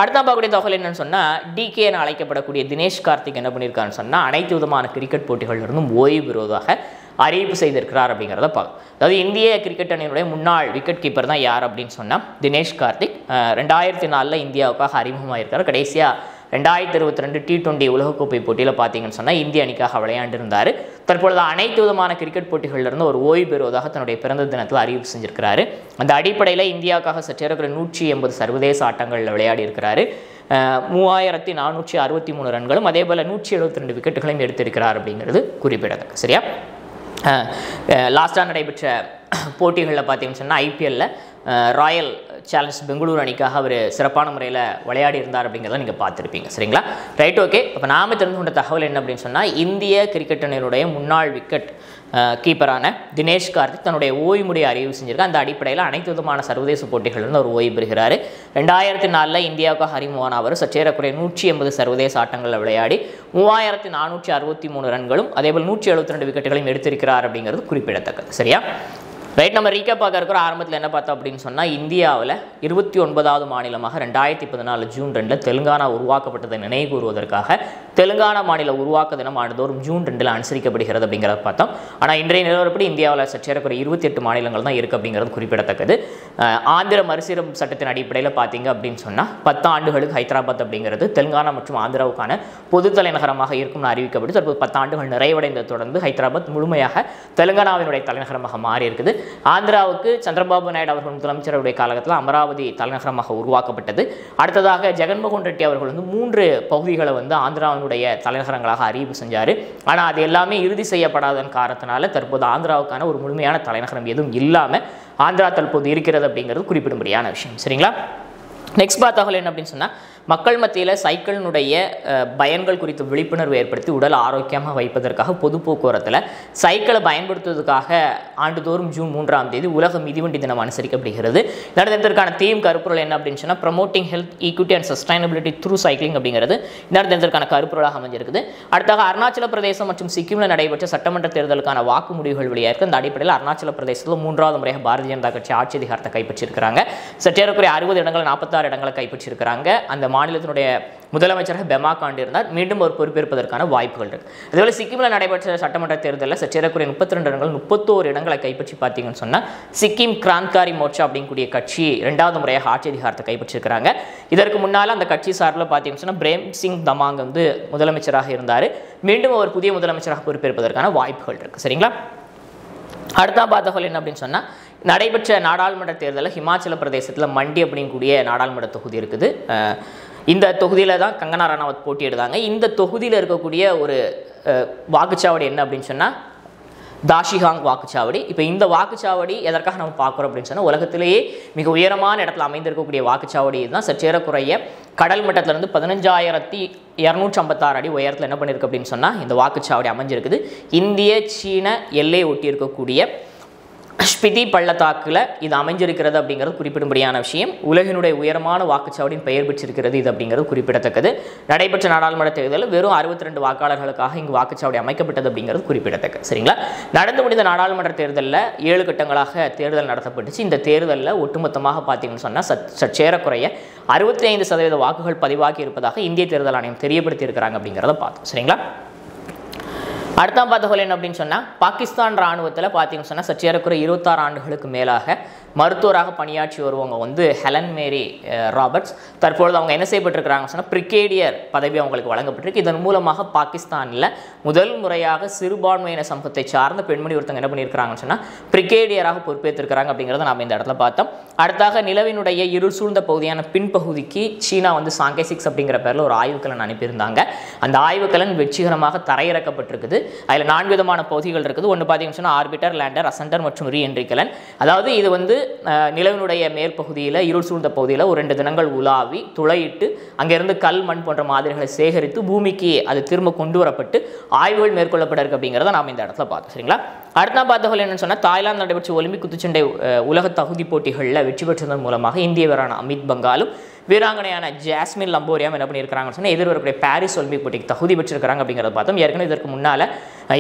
அடுத்த பார்க்கக்கூடிய தகவல் என்னன்னு சொன்னால், டிகே என அழைக்கப்படக்கூடிய தினேஷ் கார்த்திக் என்ன பண்ணியிருக்காருன்னு சொன்னால் அனைத்து விதமான கிரிக்கெட் போட்டிகளிலிருந்தும் ஓய்வு பெறுவதாக அறிவிப்பு செய்திருக்கிறார் அப்படிங்கிறத பார்க்கும். அதாவது இந்திய கிரிக்கெட் அணியினுடைய முன்னாள் விக்கெட் கீப்பர் தான் யார் அப்படின்னு சொன்னால் தினேஷ் கார்த்திக். 2004 இந்தியாவுக்காக அறிமுகமாயிருக்கார். கடைசியாக 2022 T20 உலகக்கோப்பை போட்டியில் பார்த்தீங்கன்னு சொன்னால் இந்திய அணிக்காக விளையாண்டிருந்தார். தற்பொழுது அனைத்து விதமான கிரிக்கெட் போட்டிகளிலிருந்து ஒரு ஓய்வு பெறுவதாக தன்னுடைய பிறந்த தினத்தில் அறிவிப்பு செஞ்சிருக்கிறாரு. அந்த அடிப்படையில் இந்தியாவுக்காக சற்றேறக்குறைய 180 சர்வதேச ஆட்டங்களில் விளையாடி இருக்கிறாரு. 3463 ரன்களும் அதே போல் 172 விக்கெட்டுகளையும் எடுத்திருக்கிறார் அப்படிங்கிறது குறிப்பிடத்தக்க. சரியா? லாஸ்ட்டாக நடைபெற்ற போட்டிகளில் பார்த்தீங்கன்னு சொன்னால் ஐபிஎல்லில் ராயல் சேலஞ்சர்ஸ் பெங்களூர் அணிக்காக அவர் சிறப்பான முறையில் விளையாடி இருந்தார் அப்படிங்கிறத நீங்கள் பார்த்துருப்பீங்க. சரிங்களா? Right, okay. இப்போ நாம் தெரிந்து கொண்ட தகவல் என்ன அப்படின்னு சொன்னால் இந்திய கிரிக்கெட் அணியினுடைய முன்னாள் விக்கெட் கீப்பரான தினேஷ் கார்த்திக் தன்னுடைய ஓய்வுமுறை அறிவு செஞ்சிருக்கார். அந்த அடிப்படையில் அனைத்து விதமான சர்வதேச போட்டிகளிலிருந்து அவர் ஓய்வு பெறுகிறார். 2004 இந்தியாவுக்காக அறிமுகமான அவர் சற்றேறக்குறைய 180 சர்வதேச ஆட்டங்களில் விளையாடி 3463 ரன்களும் அதேபோல் 172 விக்கெட்டுகளையும் எடுத்திருக்கிறார் அப்படிங்கிறது குறிப்பிடத்தக்கது. சரியா? ரைட், நம்ம ரீகேப் பார்க்க இருக்கிற ஆரம்பத்தில் என்ன பார்த்தோம் அப்படின்னு சொன்னால் இந்தியாவில் 29வது மாநிலமாக 2014 ஜூன் 2 தெலுங்கானா உருவாக்கப்பட்டதை நினைவு கூறுவதற்காக தெலுங்கானா மாநில உருவாக்க தினம் ஆண்டுதோறும் ஜூன் 2 அனுசரிக்கப்படுகிறது அப்படிங்கிறத பார்த்தோம். ஆனால் இன்றைய நிலவரப்படி இந்தியாவில் சற்றேறக்குறைய 28 மாநிலங்கள் தான் இருக்குது அப்படிங்கிறது குறிப்பிடத்தக்கது. ஆந்திர மறுசீரமைப்பு சட்டத்தின் அடிப்படையில் பார்த்தீங்க அப்படின்னு சொன்னால் 10 ஆண்டுகளுக்கு ஹைதராபாத் அப்படிங்கிறது தெலுங்கானா மற்றும் ஆந்திராவுக்கான பொது தலைநகரமாக இருக்கும்னு அறிவிக்கப்பட்டு தற்போது 10 ஆண்டுகள் நிறைவடைந்த தொடர்ந்து ஹைதராபாத் முழுமையாக தெலுங்கானாவினுடைய தலைநகரமாக மாறி இருக்குது. ஆந்திராவுக்கு சந்திரபாபு நாயுடு அவர்கள் முதலமைச்சருடைய காலகட்டத்தில் அமராவதி தலைநகரமாக உருவாக்கப்பட்டது. அடுத்ததாக ஜெகன்மோகன் ரெட்டி அவர்கள் 3 பகுதிகளை ஆந்திராவினுடைய தலைநகரங்களாக அறிவிப்பு செஞ்சார். ஆனால் அது எல்லாமே இறுதி செய்யப்படாதன் காரணத்தினால தற்போது ஆந்திராவுக்கான ஒரு முழுமையான தலைநகரம் எதுவும் இல்லாமல் ஆந்திரா தற்போது இருக்கிறது அப்படிங்கிறது குறிப்பிடும்படியான விஷயம். சரிங்களா? நெக்ஸ்ட் தகவல் என்ன அப்படின்னு சொன்னால் மக்கள் மத்தியில் சைக்கிளினுடைய பயன்கள் குறித்து விழிப்புணர்வு ஏற்படுத்தி உடல் ஆரோக்கியமாக வைப்பதற்காக பொது போக்குவரத்தில் சைக்கிளை பயன்படுத்துவதற்காக ஆண்டுதோறும் ஜூன் 3ஆம் தேதி உலக மிதிவண்டி தினம் அனுசரிக்கப்படுகிறது. இந்த தினத்திற்கான தீம் கருப்பொருள் என்ன அப்படின்னு சொன்னால் promoting health equity and sustainability through cycling அப்படிங்கிறது இந்த தினத்திற்கான கருப்பொருளாக அமைஞ்சிருக்குது. அடுத்தாக அருணாச்சல பிரதேசம் மற்றும் சிக்கிமில் நடைபெற்ற சட்டமன்ற தேர்தலுக்கான வாக்கு முடிவுகள் வெளியாக அந்த அடிப்படையில் அருணாச்சல பிரதேசத்தில் 3வது முறையாக பாரதிய ஜனதா கட்சி ஆட்சி அதிகாரத்தை கைப்பற்றியிருக்கிறாங்க. சற்றேறக்குறைய 60 இடங்கள் 46 இடங்களை கைப்பற்றியிருக்கிறாங்க. அந்த மாநிலத்தினுடைய முதலமைச்சராக பெமா காண்டு இருந்தார். மீண்டும் ஒரு பொறுப்பேற்பதற்கான வாய்ப்புகள் இருக்கு. அதேபோல சிக்கிமில் நடைபெற்ற சட்டமன்ற தேர்தலில் சற்றேறக்குறைய 32 இடங்கள் 31 இடங்களை கைப்பற்றி பார்த்தீங்கன்னு சொன்னால் சிக்கிம் கிராந்த்காரி மோர்ச்சா அப்படிங்கக்கூடிய கட்சி 2வது முறையாக ஆட்சி அதிகாரத்தை கைப்பற்றியிருக்கிறாங்க. இதற்கு முன்னால் அந்த கட்சி சார்பில் பார்த்தீங்கன்னு சொன்னால் பிரேம் சிங் தமாங் வந்து முதலமைச்சராக இருந்தார். மீண்டும் அவர் புதிய முதலமைச்சராக பொறுப்பேற்பதற்கான வாய்ப்புகள் இருக்கு. சரிங்களா? அடுத்த பார்த்தவர்கள் என்ன அப்படின்னு சொன்னால் நடைபெற்ற நாடாளுமன்ற தேர்தலில் ஹிமாச்சல பிரதேசத்தில் மண்டி அப்படிங்கக்கூடிய நாடாளுமன்ற தொகுதி இருக்குது. இந்த தொகுதியில் தான் கங்கனா ரணாவத் போட்டியிடுறாங்க. இந்த தொகுதியில் இருக்கக்கூடிய ஒரு வாக்குச்சாவடி என்ன அப்படின்னு சொன்னால் தாஷிகாங் வாக்குச்சாவடி. இப்போ இந்த வாக்குச்சாவடி எதற்காக நம்ம பார்க்குறோம் அப்படின்னு சொன்னால் உலகத்திலேயே மிக உயரமான இடத்துல அமைந்திருக்கக்கூடிய வாக்குச்சாவடி தான். சற்றேறக்குறைய கடல் மட்டத்திலிருந்து 15,256 அடி உயரத்தில் என்ன பண்ணியிருக்கு அப்படின்னு சொன்னால் இந்த வாக்குச்சாவடி அமைஞ்சிருக்குது. இந்திய சீன எல்லை ஒட்டி இருக்கக்கூடிய ஸ்பிதி பள்ளத்தாக்கில் இது அமைஞ்சிருக்கிறது அப்படிங்கிறது குறிப்பிடும்படியான விஷயம். உலகினுடைய உயரமான வாக்குச்சாவடியின் பெயர் பெற்றிருக்கிறது இது அப்படிங்கிறது குறிப்பிடத்தக்கது. நடைபெற்ற நாடாளுமன்ற தேர்தலில் வெறும் 62 வாக்காளர்களுக்காக இங்கு வாக்குச்சாவடி அமைக்கப்பட்டது அப்படிங்கிறது குறிப்பிடத்தக்கது. சரிங்களா? நடந்து முடிந்த நாடாளுமன்ற தேர்தலில் 7 கட்டங்களாக தேர்தல் நடத்தப்பட்டுச்சு. இந்த தேர்தலில் ஒட்டுமொத்தமாக பார்த்தீங்கன்னு சொன்னால் சற்றேறக்குறைய 65% வாக்குகள் பதிவாகி இருப்பதாக இந்திய தேர்தல் ஆணையம் தெரியப்படுத்தி இருக்கிறாங்க அப்படிங்கிறத பார்த்தோம். சரிங்களா? அடுத்த பார்த்தவர்கள் என்ன அப்படின்னு சொன்னால் பாகிஸ்தான் இராணுவத்தில் பார்த்தீங்கன்னு சொன்னால் சற்றேறக்குறைய 26 ஆண்டுகளுக்கு மேலாக மருத்துவராக பணியாற்றி வருவவங்க வந்து ஹெலன் மேரி ராபர்ட்ஸ். தற்பொழுது அவங்க என்ன செய்யப்பட்டிருக்கிறாங்கன்னு சொன்னால் பிரிகேடியர் பதவி அவங்களுக்கு வழங்கப்பட்டிருக்கு. இதன் மூலமாக பாகிஸ்தானில் முதல் முறையாக சிறுபான்மையின சமூகத்தை சார்ந்த பெண்மணி ஒருத்தங்க என்ன பண்ணியிருக்கிறாங்கன்னு சொன்னால் பிரிகேடியராக பொறுப்பேற்றிருக்கிறாங்க அப்படிங்கிறத நாம் இந்த இடத்துல பார்த்தோம். அடுத்தாக நிலவினுடைய இருள் சூழ்ந்த பகுதியான பின்பகுதிக்கு சீனா வந்து சாங்கே 6 அப்படிங்கிற பேரில் ஒரு ஆய்வுக்கலன் அனுப்பியிருந்தாங்க. அந்த ஆய்வுக்கலன் வெற்றிகரமாக தரையிறக்கப்பட்டிருக்குது. அதில் 4 விதமான பகுதிகள் இருக்குது. ஒன்று பார்த்தீங்கன்னு சொன்னால் ஆர்பிட்டர், லேண்டர், அசெண்டர் மற்றும் ரீஎன்ட்ரி கலன். அதாவது இது வந்து நிலவினுடைய மேல் பகுதியில் இருள் சூழ்ந்த பகுதியில் ஒரு 2 தினங்கள் உலாவி துளையிட்டு அங்கிருந்து கல் மண் போன்ற மாதிரிகளை சேகரித்து பூமிக்கு அது திரும்ப கொண்டு வரப்பட்டு ஆய்வுகள் மேற்கொள்ளப்பட இருக்கு அப்படிங்கிறத நாம் இந்த இடத்துல பார்த்தோம். சரிங்களா? அடுத்த பார்த்தவர்கள் என்னன்னு சொன்னால் தாய்லாந்து நடைபெற்ற ஒலிம்பிக் குத்துச்சண்டை உலக தகுதி போட்டிகளில் வெற்றி பெற்றதன் மூலமாக இந்திய வீரரான அமித் பங்காலும் வீராங்கனையான ஜாஸ்மின் லம்போரியாம் என்ன பண்ணியிருக்கிறாங்கன்னு சொன்னால் எதிர்வரக்கூடிய பாரிஸ் ஒலிம்பிக் போட்டிக்கு தகுதி பெற்றிருக்கிறாங்க அப்படிங்கிறத பார்த்தோம். ஏற்கனவே இதற்கு முன்னால்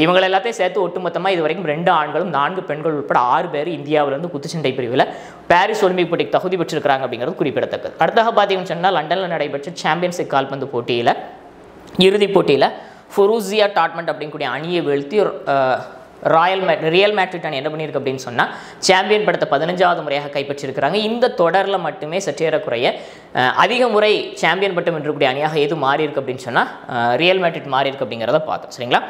இவங்க எல்லாத்தையும் சேர்த்து ஒட்டுமொத்தமாக இது வரைக்கும் 2 ஆண்களும் 4 பெண்கள் உட்பட 6 பேர் இந்தியாவிலிருந்து குத்துச்சண்டை பிரிவில் பாரிஸ் ஒலிம்பிக் போட்டிக்கு தகுதி பெற்றிருக்கிறாங்க அப்படிங்கிறது குறிப்பிடத்தக்கது. அடுத்தாக பார்த்தீங்கன்னு சொன்னால் லண்டனில் நடைபெற்ற சாம்பியன்ஷிப் கால்பந்து போட்டியில் இறுதிப் போட்டியில் ஃபொரூசியா டாட்மண்ட் அப்படிங்கக்கூடிய அணியை வீழ்த்தி ரியல் மேட்ரிட் அணி என்ன பண்ணியிருக்கு அப்படின்னு சொன்னால் சாம்பியன் படத்தை 15வது முறையாக கைப்பற்றியிருக்கிறாங்க. இந்த தொடரில் மட்டுமே சற்றேறக்குறைய அதிக முறை சாம்பியன் பட்டம் வென்றக்கூடிய அணியாக எது மாறி இருக்கு அப்படின்னு சொன்னால் ரியல் மேட்ரிட் மாறி இருக்கு அப்படிங்கிறத பார்த்தோம். சரிங்களா?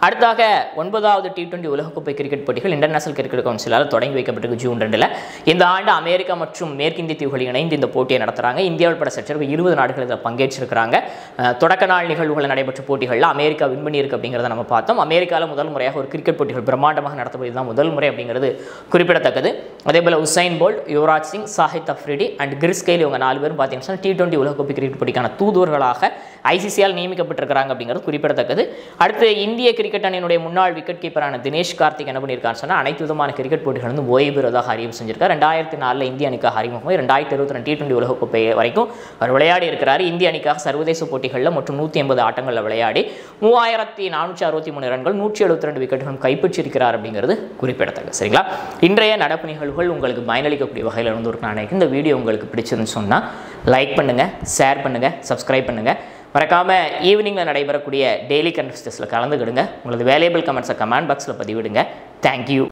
அடுத்தாக 9வது T20 உலகக்கோப்பை கிரிக்கெட் போட்டிகள் இன்டர்நேஷனல் கிரிக்கெட் கவுன்சிலால் தொடங்கி வைக்கப்பட்டிருக்கு ஜூன் 2. இந்த ஆண்டு அமெரிக்கா மற்றும் மேற்கிந்திய தீவுகள் இணைந்து இந்த போட்டியை நடத்துகிறாங்க. இந்தியாவில் பட சற்றே 20 நாடுகள் இதில் பங்கேற்றிருக்கிறாங்க. தொடக்க நாள் நிகழ்வுகள் நடைபெற்ற போட்டிகளில் அமெரிக்கா வின் பண்ணியிருக்கு அப்படிங்கிறத நம்ம பார்த்தோம். அமெரிக்காவில் முதல் முறையாக ஒரு கிரிக்கெட் போட்டிகள் பிரம்மாண்டமாக நடத்தப்படுவது தான் முதல் முறை அப்படிங்கிறது குறிப்பிடத்தக்கது. அதேபோல் Usain Bolt, Yuvraj Singh, Shahid Afridi and Chris Gayle இவங்க 4 பேரும் பார்த்தீங்கன்னா T20 உலகக்கோப்பை கிரிக்கெட் போட்டிக்கான தூதுவர்களாக ஐசிசியால் நியமிக்கப்பட்டிருக்கிறாங்க அப்படிங்கிறது குறிப்பிடத்தக்கது. அடுத்து இந்திய கிரிக்கெட் அணியினுடைய முன்னாள் விக்கெட் கீப்பரான தினேஷ் கார்த்திக் என்ன பண்ணியிருக்காருன்னு சொன்னால் அனைத்து விதமான கிரிக்கெட் போட்டிகள் வந்து ஓய்வு பெறுவதாக அறிவு செஞ்சிருக்கார். 2004 இந்திய அணிக்காக அறிமுகமாக 2022 T20 உலகக்கோப்பை வரைக்கும் அவர் விளையாடி இருக்கிறார். இந்திய அணிக்காக சர்வதேச போட்டிகளில் மற்றும் 180 ஆட்டங்களில் விளையாடி 3463 ரன்கள் 172 விக்கெட்டுகளும் கைப்பற்றியிருக்கிறார் அப்படிங்கிறது குறிப்பிடத்தக்கது. சரிங்களா? இன்றைய நடப்பு நிகழ்வுகள் உங்களுக்கு பயனளிக்கக்கூடிய வகையில் இருந்திருக்கு. நான் நினைக்கிறேன் இந்த வீடியோ உங்களுக்கு பிடிச்சிருந்துன்னு சொன்னால் லைக் பண்ணுங்கள், ஷேர் பண்ணுங்கள், சப்ஸ்கிரைப் பண்ணுங்கள். மறக்காமல் ஈவினிங்கில் நடைபெறக்கூடிய டெய்லி கன்வெர்சேஷனில் கலந்துக்கிடுங்க. உங்களது வேல்யூபிள் கமெண்ட்ஸை கமெண்ட் பாக்ஸில் பதிவிடுங்க. தேங்க்யூ.